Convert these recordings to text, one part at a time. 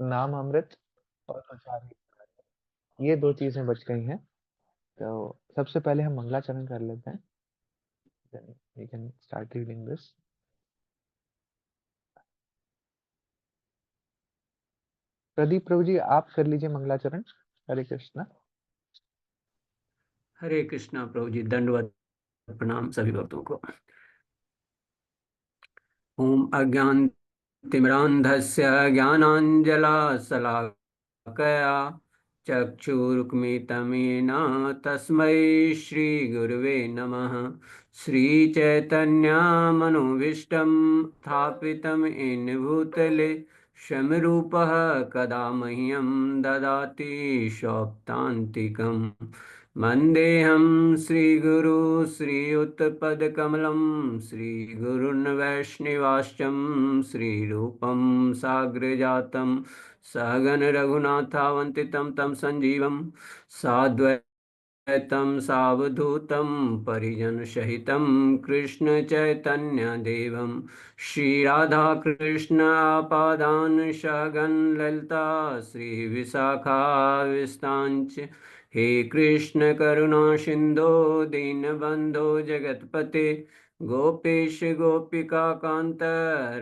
नाम अमृत और प्रचार ही, ये दो चीजें बच गई हैं। तो सबसे पहले हम मंगलाचरण कर लेते हैं, then we can start reading this। Pradeep प्रभु जी, आप कर लीजिए मंगलाचरण। हरे कृष्णा। हरे कृष्णा प्रभु जी, दंडवत प्रणाम सभी भक्तों को। ओम अज्ञानतिमिरान्धस्य ज्ञानाञ्जनशलाकया चक्षुरुन्मिलितं तस्मै श्रीगुरवे नमः। श्रीचैतन्यमनोभीष्टं स्थापितं येन भूतले स्वयंरूपः कदा मह्यं ददाति स्वपदान्तिकम्। वन्देऽहं श्रीगुरु श्रीयुतपदकमलं श्रीगुरुन् वैष्णवांश्च श्रीरूपं साग्रजातं सहगण रघुनाथावन्तितं तं संजीवं साद्वैतं सावधूतं परिजनसहितं कृष्णचैतन्यदेवं श्रीराधाकृष्णपादान् सहगण ललिता श्रीविशाखाविष्टांच। हे कृष्ण करुणा सिंधो दीनबंधो जगतपते गोपेश गोपिका कांत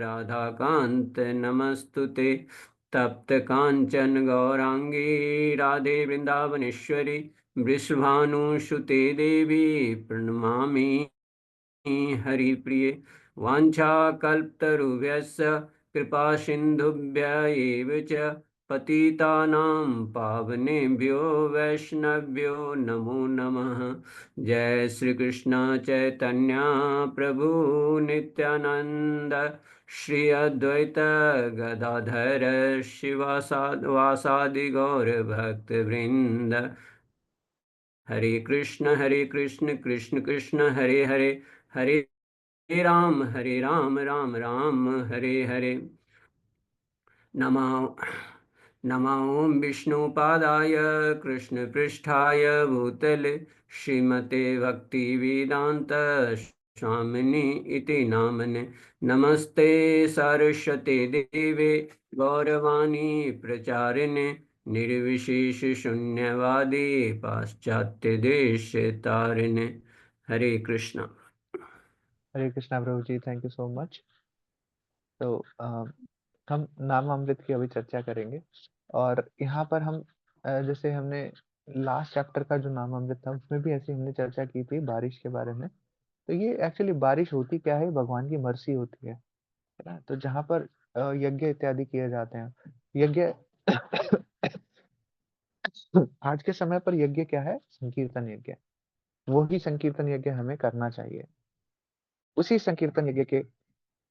राधा कांत नमस्तुते। तप्त कांचन गौरांगी राधे वृंदावनेश्वरी वृषभानुसुते देवी प्रणमामि हरिप्रिये। वाञ्छाकल्पतरुभ्यश्च कृपा सिन्धुभ्य एव च पतितानां पावनेभ्यो वैष्णव्यो नमो नमः। जय श्री कृष्ण चैतन्य प्रभु नित्यानंद श्री अद्वैत गदाधर शिवासादि गौर भक्त वृंद। हरे कृष्ण कृष्ण कृष्ण हरे हरे, हरे राम राम राम हरे हरे। नमः नमो विष्णुपादाय कृष्णपृष्ठाय भूतले श्रीमते भक्तिवेदांत स्वामिनि इति नामने। नमस्ते सरस्वती देवे गौरवाणी प्रचारिणे निर्विशेष शून्यवादी पाश्चात्य देश तारिणे। हरे कृष्णा। हरे कृष्णा प्रभु जी, थैंक यू सो मच। तो हम नाम अमृत की अभी चर्चा करेंगे। और यहाँ पर हम जैसे हमने लास्ट चैप्टर का जो नाम अमृत था उसमें भी ऐसे हमने चर्चा की थी बारिश के बारे में। तो ये एक्चुअली बारिश होती क्या है, भगवान की मर्सी होती है ना। तो जहाँ पर यज्ञ इत्यादि किए जाते हैं, यज्ञ आज के समय पर यज्ञ क्या है, संकीर्तन यज्ञ। वही संकीर्तन यज्ञ हमें करना चाहिए। उसी संकीर्तन यज्ञ के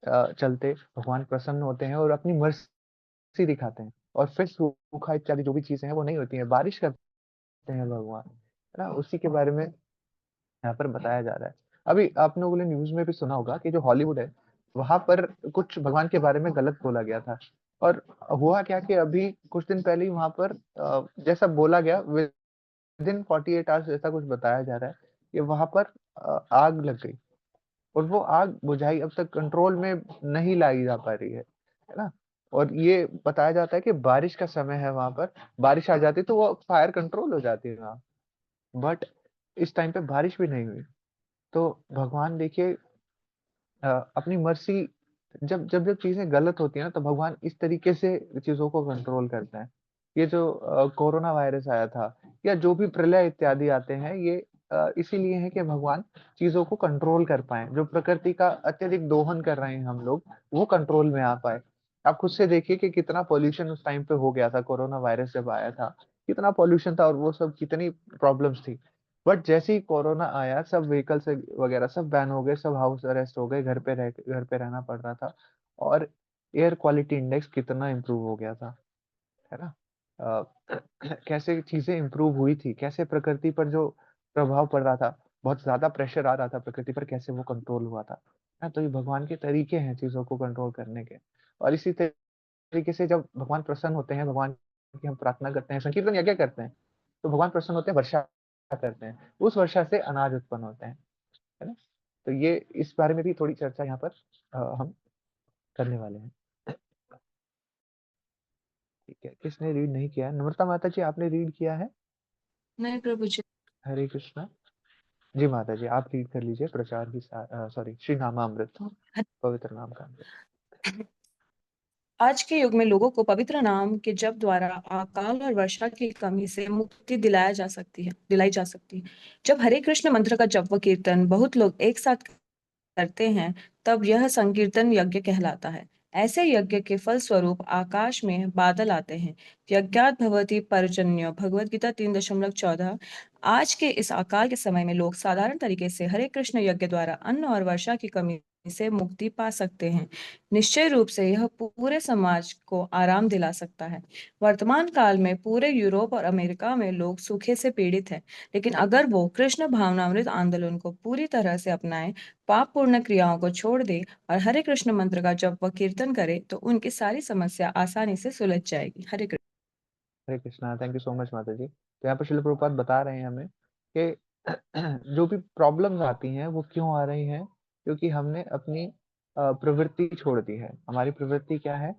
चलते भगवान प्रसन्न होते हैं और अपनी मर्सी दिखाते हैं। और फिर सूखा इत्यादि जो भी चीजें हैं वो नहीं होती है, बारिश करते हैं भगवान, है ना। उसी के बारे में यहाँ पर बताया जा रहा है। अभी आप लोगों ने न्यूज में भी सुना होगा कि जो हॉलीवुड है वहां पर कुछ भगवान के बारे में गलत बोला गया था। और हुआ क्या कि अभी कुछ दिन पहले ही वहां पर जैसा बोला गया विद इन 48 आवर्स ऐसा कुछ बताया जा रहा है कि वहां पर आग लग गई। और वो आग बुझाई अब तक कंट्रोल में नहीं लाई जा पा रही है ना। और ये बताया जाता है कि बारिश का समय है वहां पर, बारिश आ जाती तो वो फायर कंट्रोल हो जाती है वहाँ। बट इस टाइम पे बारिश भी नहीं हुई। तो भगवान देखिए अपनी मर्जी, जब जब जब चीजें गलत होती है ना तो भगवान इस तरीके से चीजों को कंट्रोल करते हैं। ये जो कोरोना वायरस आया था या जो भी प्रलय इत्यादि आते हैं, ये इसीलिए है कि भगवान चीजों को कंट्रोल कर पाए। जो प्रकृति का अत्यधिक दोहन कर रहे हैं हम लोग, वो कंट्रोल में आ पाए। आप खुद से देखिए कि कितना पॉल्यूशन उस टाइम पे हो गया था, कोरोना वायरस जब आया था कितना पॉल्यूशन था और वो सब कितनी प्रॉब्लम्स थी। बट जैसे ही कोरोना आया सब व्हीकल से वगैरह सब बैन हो गए, सब हाउस अरेस्ट हो गए, घर पे रहना पड़ रहा था। और एयर क्वालिटी इंडेक्स कितना इम्प्रूव हो गया था, है ना। कैसे चीजें इम्प्रूव हुई थी, कैसे प्रकृति पर जो प्रभाव पड़ रहा था, बहुत ज्यादा प्रेशर आ रहा था प्रकृति पर, कैसे वो कंट्रोल हुआ था, है ना। तो ये भगवान के तरीके हैं चीजों को कंट्रोल करने के। और इसी तरीके से जब भगवान प्रसन्न होते हैं, भगवान की हम प्रार्थना करते हैं, संकीर्तन यज्ञ करते हैं, तो भगवान प्रसन्न होते हैं, वर्षा करते हैं, उस वर्षा से अनाज उत्पन्न होते हैं, है ना। तो ये इस बारे में भी थोड़ी चर्चा यहाँ पर हम करने वाले हैं। ठीक है, किसने रीड नहीं किया है? नम्रता माता जी, आपने रीड किया है? नहीं प्रभु जी। हरे कृष्णा। जी माता जी, आप रीड कर लीजिए प्रचार की सॉरी, श्री नामामृत, तो पवित्र नाम का अमृत। आज के युग में लोगों को पवित्र नाम के जप द्वारा अकाल और वर्षा की कमी से मुक्ति दिलाई जा सकती है। जब हरे कृष्ण मंत्र का जप व कीर्तन बहुत लोग एक साथ करते हैं, तब यह संकीर्तन यज्ञ कहलाता है। ऐसे यज्ञ के फल स्वरूप आकाश में बादल आते हैं। यज्ञात भवति पर्जन्य, भगवत गीता 3.14। आज के इस अकाल के समय में लोग साधारण तरीके से हरे कृष्ण यज्ञ द्वारा अन्न और वर्षा की कमी से मुक्ति पा सकते हैं। निश्चय रूप से यह पूरे समाज को आराम दिला सकता है। वर्तमान काल में पूरे यूरोप और अमेरिका में लोग सूखे से पीड़ित हैं, लेकिन अगर वो कृष्ण भावनामृत आंदोलन को पूरी तरह से अपनाएं, पाप पूर्ण क्रियाओं को छोड़ दे और हरे कृष्ण मंत्र का जप व कीर्तन करे, तो उनकी सारी समस्या आसानी से सुलझ जाएगी। Hare Krishna. Hare Krishna, thank you so much माता जी। तो यहाँ पर शिल प्रभुपाद बता रहे हैं हमें कि जो भी प्रॉब्लम्स आती हैं वो क्यों आ रही हैं, क्योंकि हमने अपनी प्रवृत्ति छोड़ दी है। हमारी प्रवृत्ति क्या है?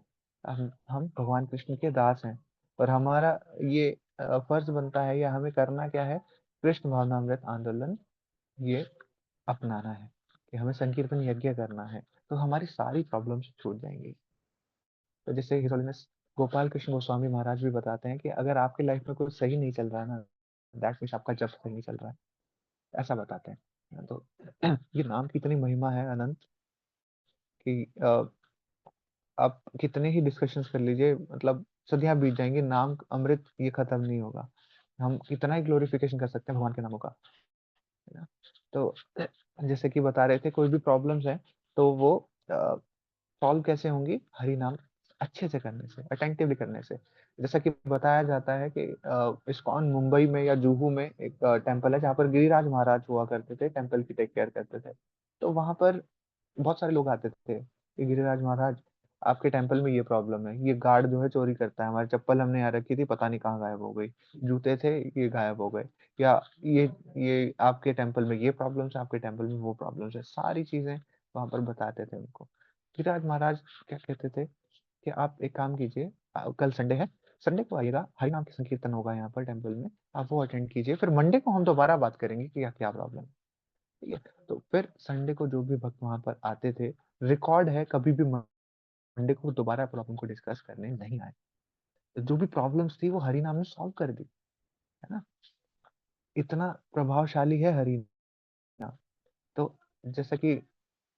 हम भगवान कृष्ण के दास हैं, और हमारा ये फर्ज बनता है, या हमें करना क्या है? कृष्ण भावनामृत आंदोलन ये अपनाना है, कि हमें संकीर्तन यज्ञ करना है, तो हमारी सारी प्रॉब्लम्स छूट जाएंगी। तो जैसे हिज होलीनेस गोपाल कृष्ण गोस्वामी महाराज भी बताते हैं कि अगर आपकी लाइफ में कुछ सही नहीं चल रहा है ना, दैट मीन्स आपका जब सही नहीं चल रहा है, ऐसा बताते हैं। तो ये नाम की इतनी महिमा है अनंत, कि आप कितने ही डिस्कशंस कर लीजिए, मतलब सदियां बीत जाएंगी, नाम अमृत ये खत्म नहीं होगा। हम कितना ही ग्लोरिफिकेशन कर सकते हैं भगवान के नामों का, है ना? तो जैसे कि बता रहे थे, कोई भी प्रॉब्लम्स है तो वो सॉल्व कैसे होंगी? हरि नाम अच्छे से करने से, अटेंटिवली करने से। जैसा कि बताया जाता है कि इस्कॉन मुंबई में या जुहू में एक टेम्पल है, जहाँ पर गिरिराज महाराज हुआ करते थे, टेम्पल की टेक केयर करते थे। तो वहां पर बहुत सारे लोग आते थे कि गिरिराज महाराज, आपके टेम्पल में ये प्रॉब्लम है, ये गार्ड जो है चोरी करता है, हमारी चप्पल हमने यहाँ रखी थी, पता नहीं कहाँ गायब हो गई, जूते थे ये गायब हो गए, या ये आपके टेम्पल में ये प्रॉब्लम्स है, आपके टेम्पल में वो प्रॉब्लम्स है, सारी चीजें वहां पर बताते थे उनको। गिरिराज महाराज क्या कहते थे कि आप एक काम कीजिए, कल संडे है, संडे को आइएगा, हरि नाम की संकीर्तन होगा यहाँ पर टेम्पल में, आप वो अटेंड कीजिए, फिर मंडे को हम दोबारा बात करेंगे कि क्या प्रॉब्लम है। ठीक है, तो फिर संडे को जो भी भक्त वहां पर आते थे, रिकॉर्ड है, कभी भी मंडे को दोबारा प्रॉब्लम को डिस्कस करने नहीं आए। तो जो भी प्रॉब्लम्स थी वो हरि नाम ने सॉल्व कर दी, है ना? इतना प्रभावशाली है हरि नाम। तो जैसा कि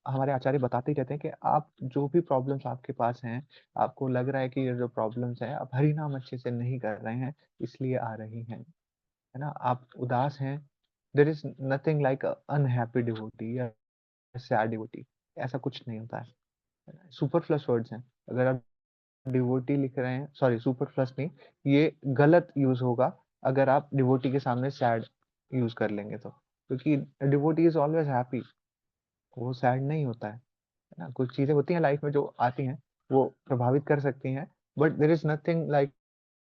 हमारे आचार्य बताते ही रहते हैं कि आप जो भी प्रॉब्लम्स आपके पास हैं, आपको लग रहा है कि ये जो प्रॉब्लम्स है, आप हरि नाम अच्छे से नहीं कर रहे हैं, इसलिए आ रही हैं, है ना? आप उदास हैं, there is nothing like unhappy devotee या सैड डिवोटी, ऐसा कुछ नहीं होता है। सुपरफ्लस वर्ड्स हैं। अगर आप डिवोटी लिख रहे हैं, सॉरी सुपरफ्लस नहीं, ये गलत यूज होगा अगर आप डिवोटी के सामने सैड यूज कर लेंगे तो, क्योंकि डिवोटी इज ऑलवेज हैप्पी, वो सैड नहीं होता है ना? कुछ चीजें होती हैं लाइफ में जो आती हैं, वो प्रभावित कर सकती हैं, but there is nothing like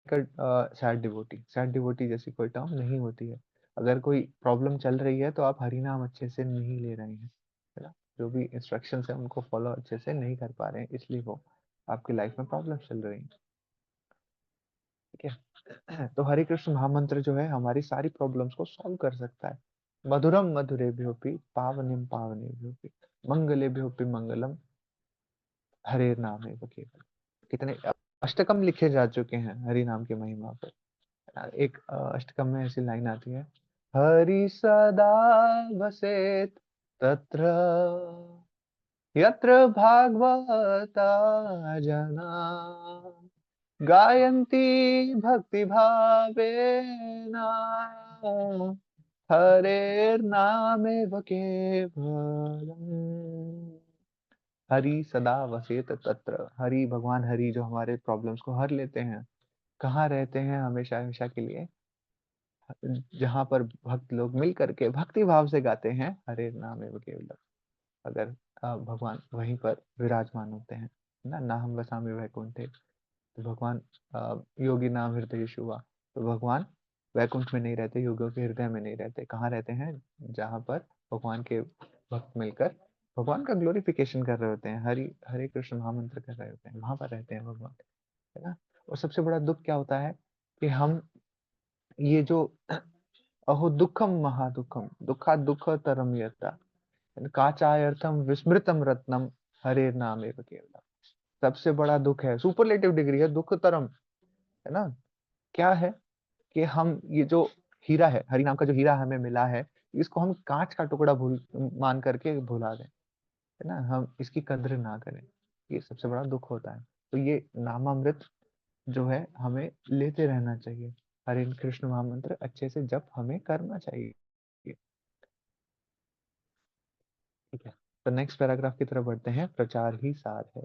sad devotee. Sad devotee जैसी कोई टर्म नहीं होती है। अगर कोई प्रॉब्लम चल रही है तो आप हरि नाम अच्छे से नहीं ले रहे हैं, है ना? जो भी इंस्ट्रक्शंस हैं उनको फॉलो अच्छे से नहीं कर पा रहे हैं, इसलिए वो आपकी लाइफ में प्रॉब्लम चल रही है। ठीक है, तो हरे कृष्ण महामंत्र जो है हमारी सारी प्रॉब्लम्स को सॉल्व कर सकता है। मधुरम मधुरेभ्योऽपि पावनीं पावनेभ्योऽपि मंगलेभ्योऽपि मंगलम हरे नाम एव केवलम। कितने अष्टकम लिखे जा चुके हैं हरि नाम की महिमा पर। एक अष्टकम में ऐसी लाइन आती है, हरि सदा वसेत तत्र यत्र भागवता जना गायन्ति भक्ति भावेन हरेर्नामेव केवलम्। हरि सदा वसेत तत्र, हरि भगवान हरि जो हमारे प्रॉब्लम्स को हर लेते हैं, कहाँ रहते हैं हमेशा हमेशा के लिए? जहाँ पर भक्त लोग मिल करके भक्ति भाव से गाते हैं हरे नाम एवं केवलम। अगर भगवान वहीं पर विराजमान होते हैं, ना नाहम वसामि वैकुंठे, तो भगवान योगी नाम हृदय हुआ, तो भगवान वैकुंठ में नहीं रहते, योगियों के हृदय में नहीं रहते, कहाँ रहते हैं? जहाँ पर भगवान के भक्त मिलकर भगवान का ग्लोरिफिकेशन कर रहे होते हैं, हरि हरे कृष्ण महामंत्र कर रहे होते हैं, वहां पर रहते हैं भगवान, है ना? और सबसे बड़ा दुख क्या होता है कि हम ये जो अहो दुःखम महादुःखम दुःखात् दुःखतरं यथा काचायर्थम विस्मृतम रत्नम हरे नाम एव केवलम। सबसे बड़ा दुख है, सुपरलेटिव डिग्री है दुःखतरम, है ना। क्या है कि हम ये जो हीरा है, हरि नाम का जो हीरा हमें मिला है, इसको हम कांच का टुकड़ा भूल मान करके भुला दें, है ना, हम इसकी कद्र ना करें। ये सबसे बड़ा दुख होता है। तो ये नामामृत जो है हमें लेते रहना चाहिए। हरे कृष्ण महामंत्र अच्छे से जप हमें करना चाहिए। ठीक है, तो नेक्स्ट पैराग्राफ की तरफ बढ़ते हैं। प्रचार ही सार है।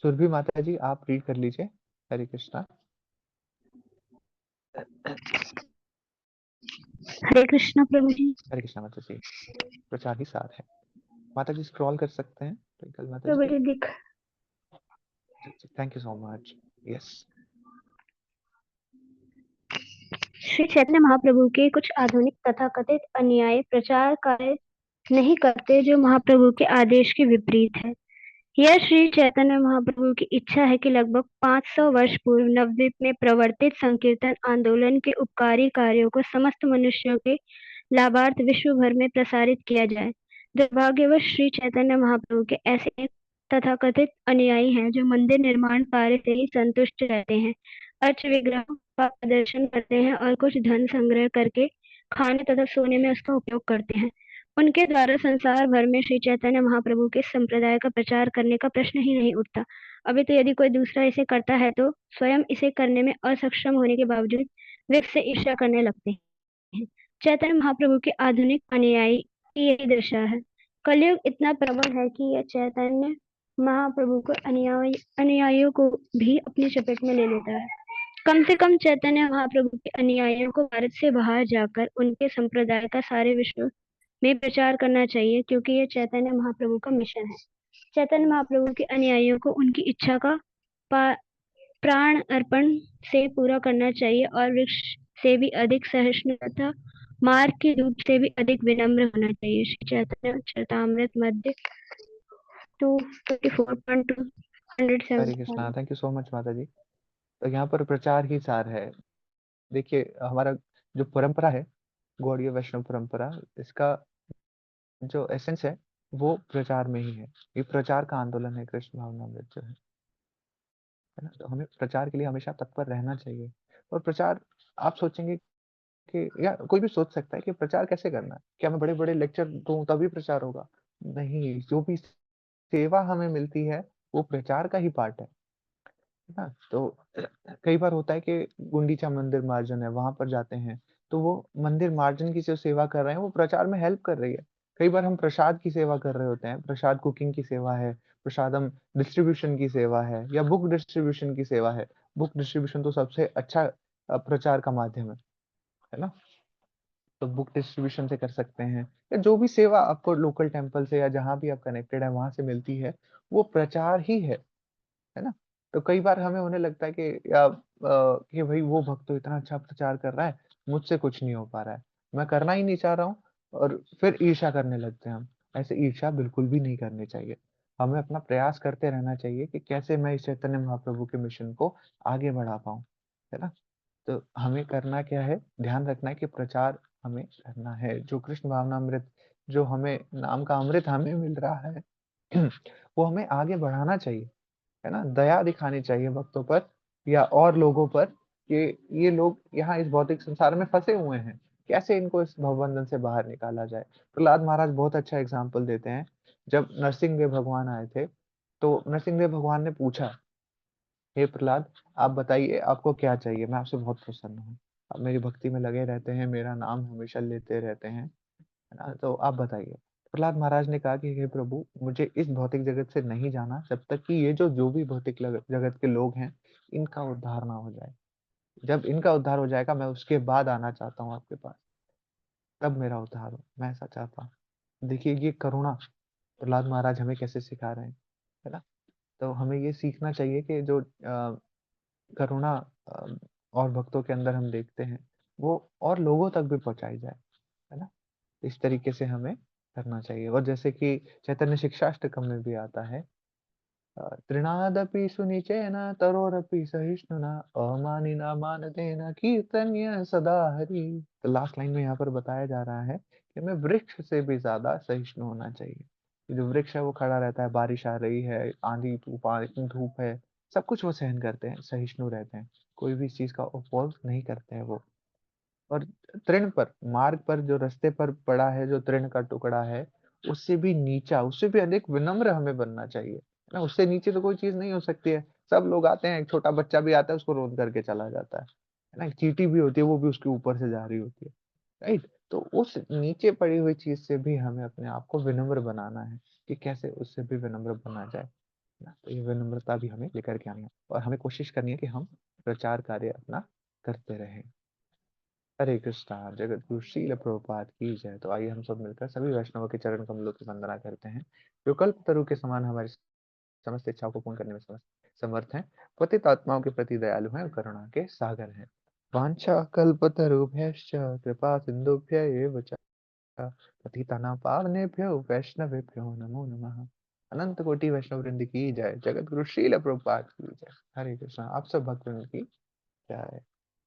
सुरभि माता जी आप रीड कर लीजिए। हरे कृष्णा। हरे कृष्णा प्रभु जी। हरे कृष्णा माता जी, प्रचार ही सार है। माता जी स्क्रॉल कर सकते हैं ट्विंकल माता प्रभु जी। जी दिख thank you so much. Yes. Shri Chaitanya Mahaprabhu के कुछ आधुनिक तथाकथित अनुयायी प्रचार कार्य नहीं करते जो महाप्रभु के आदेश के विपरीत है। यह श्री चैतन्य महाप्रभु की इच्छा है कि लगभग 500 वर्ष पूर्व नवद्वीप में प्रवर्तित संकीर्तन आंदोलन के उपकारी कार्यों को समस्त मनुष्यों के लाभार्थ विश्व भर में प्रसारित किया जाए। दुर्भाग्यवश श्री चैतन्य महाप्रभु के ऐसे तथाकथित अनुयायी हैं जो मंदिर निर्माण कार्य से ही संतुष्ट रहते हैं, अर्च विग्रहों का प्रदर्शन करते हैं और कुछ धन संग्रह करके खाने तथा सोने में उसका उपयोग करते हैं। उनके द्वारा संसार भर में श्री चैतन्य महाप्रभु के संप्रदाय का प्रचार करने का प्रश्न ही नहीं उठता। अभी तो यदि कोई दूसरा इसे करता है तो स्वयं इसे करने में असक्षम होने के बावजूद वे इससे ईर्ष्या करने लगते हैं। चैतन्य महाप्रभु के आधुनिक अनुयायी की यही दशा है। कलयुग इतना प्रबल है कि यह चैतन्य महाप्रभु को अनुयायियों को भी अपनी चपेट में ले लेता है। कम से कम चैतन्य महाप्रभु के अनुयायियों को भारत से बाहर जाकर उनके संप्रदाय का सारे विश्व में प्रचार करना चाहिए, क्योंकि यह चैतन्य महाप्रभु का मिशन है। चैतन्य महाप्रभु के अनुयायियों को उनकी इच्छा का प्राण अर्पण से पूरा करना चाहिए और वृक्ष से भी अधिक सहिष्णु तथा मार्ग के दूत से भी अधिक विनम्र होना चाहिए। Shri Chaitanya Charitamrita Madhya 224.2 Hare Krishna, thank you so much माता जी। तो यहाँ पर प्रचार ही सार है। देखिए हमारा जो परंपरा है, गौड़ीय वैष्णव परंपरा, इसका जो एसेंस है वो प्रचार में ही है। ये प्रचार का आंदोलन है कृष्ण भावनामृत जो है ना। तो हमें प्रचार के लिए हमेशा तत्पर रहना चाहिए। और प्रचार, आप सोचेंगे कि या कोई भी सोच सकता है कि प्रचार कैसे करना है, क्या मैं बड़े बड़े लेक्चर दूं तभी प्रचार होगा? नहीं, जो भी सेवा हमें मिलती है वो प्रचार का ही पार्ट है ना। तो कई बार होता है कि गुंडीचा मंदिर मार्जन है, वहां पर जाते हैं तो वो मंदिर मार्जन की जो सेवा कर रहे हैं वो प्रचार में हेल्प कर रही है। कई बार हम प्रसाद की सेवा कर रहे होते हैं, प्रसाद कुकिंग की सेवा है, प्रसादम डिस्ट्रीब्यूशन की सेवा है, या बुक डिस्ट्रीब्यूशन की सेवा है। बुक डिस्ट्रीब्यूशन तो सबसे अच्छा प्रचार का माध्यम है ना। तो बुक डिस्ट्रीब्यूशन से कर सकते हैं, या जो भी सेवा आपको लोकल टेम्पल से या जहाँ भी आप कनेक्टेड है वहां से मिलती है, वो प्रचार ही है ना। तो कई बार हमें होने लगता है कि कि भाई वो भक्त तो इतना अच्छा प्रचार कर रहा है, मुझसे कुछ नहीं हो पा रहा है, मैं करना ही नहीं चाह रहा हूँ, और फिर ईर्ष्या करने लगते हैं हम। ऐसे ईर्ष्या बिल्कुल भी नहीं करनी चाहिए। हमें अपना प्रयास करते रहना चाहिए कि कैसे मैं इस चैतन्य महाप्रभु के मिशन को आगे बढ़ा पाऊँ, है ना। तो हमें करना क्या है, ध्यान रखना है कि प्रचार हमें करना है। जो कृष्ण भावनामृत, जो हमें नाम का अमृत हमें मिल रहा है वो हमें आगे बढ़ाना चाहिए, है ना। दया दिखानी चाहिए भक्तों पर या और लोगों पर कि ये लोग यहाँ इस भौतिक संसार में फंसे हुए हैं, कैसे इनको इस भवबंधन से बाहर निकाला जाए। प्रहलाद महाराज बहुत अच्छा एग्जाम्पल देते हैं। जब नरसिंहदेव भगवान आए थे तो नरसिंहदेव भगवान ने पूछा, हे प्रहलाद, आप बताइए आपको क्या चाहिए, मैं आपसे बहुत प्रसन्न हूँ, आप मेरी भक्ति में लगे रहते हैं, मेरा नाम हमेशा लेते रहते हैं, है ना, तो आप बताइए। प्रहलाद महाराज ने कहा कि हे प्रभु, मुझे इस भौतिक जगत से नहीं जाना जब तक कि ये जो भी भौतिक जगत के लोग हैं इनका उद्धार ना हो जाए। जब इनका उद्धार हो जाएगा मैं उसके बाद आना चाहता हूँ आपके पास, तब मेरा उद्धार हो, मैं ऐसा चाहता हूँ। देखिए ये करुणा प्रहलाद महाराज हमें कैसे सिखा रहे हैं, है ना। तो हमें ये सीखना चाहिए कि जो करुणा और भक्तों के अंदर हम देखते हैं वो और लोगों तक भी पहुंचाई जाए, है ना। इस तरीके से हमें करना चाहिए। और जैसे कि चैतन्य शिक्षाष्टकम में भी आता है तृणादपि सुनिचेन तरोरपि सहिष्णुना अमानिना मानतेन कीर्तन्य सदा हरि। तो लास्ट लाइन में यहाँ पर बताया जा रहा है कि हमें वृक्ष से भी ज्यादा सहिष्णु होना चाहिए। ये जो वृक्ष है वो खड़ा रहता है, बारिश आ रही है, आंधी तूफान, इतनी धूप है, सब कुछ वो सहन करते हैं, सहिष्णु रहते हैं, कोई भी इस चीज का अपोज नहीं करते हैं वो। और तृण पर, मार्ग पर, जो रास्ते पर पड़ा है, जो तृण का टुकड़ा है, उससे भी नीचा, उससे भी अधिक विनम्र हमें बनना चाहिए, है ना। उससे नीचे तो कोई चीज नहीं हो सकती है। सब लोग आते हैं, एक छोटा बच्चा भी आता है, उसको रोन करके चला जाता है ना। एक चींटी भी होती है, वो भी उसके ऊपर से जा रही होती है, राइट। तो उस नीचे पड़ी हुई चीज से भी हमें अपने आप को विनम्र बनाना है, कि कैसे उससे भी विनम्र बना जाए ना। तो ये विनम्रता भी हमें लेकर के आनी है, और हमें कोशिश करनी है कि हम प्रचार कार्य अपना करते रहें। हरे कृष्णा। जगत गुरु श्रील प्रभुपाद की जय। तो आइए हम सब मिलकर सभी वैष्णवों के चरण कमलों की वंदना करते हैं, जो कल्प तरु के समान हमारी समस्त इच्छाओं को पूर्ण करने में समर्थ हैं, पतित आत्माओं के प्रति दयालु हैं और करुणा के सागर हैं। वांछा कल्पतरुभ्यश्च कृपा सिंधुभ्य एव च पतितानां पावनेभ्यो वैष्णवेभ्यो नमो नमः। अनंत कोटि वैष्णव वृंद की जय। जगत गुरु श्रील प्रभुपाद की जय। हरे कृष्णा। आप सब भक्त वृंद की जय।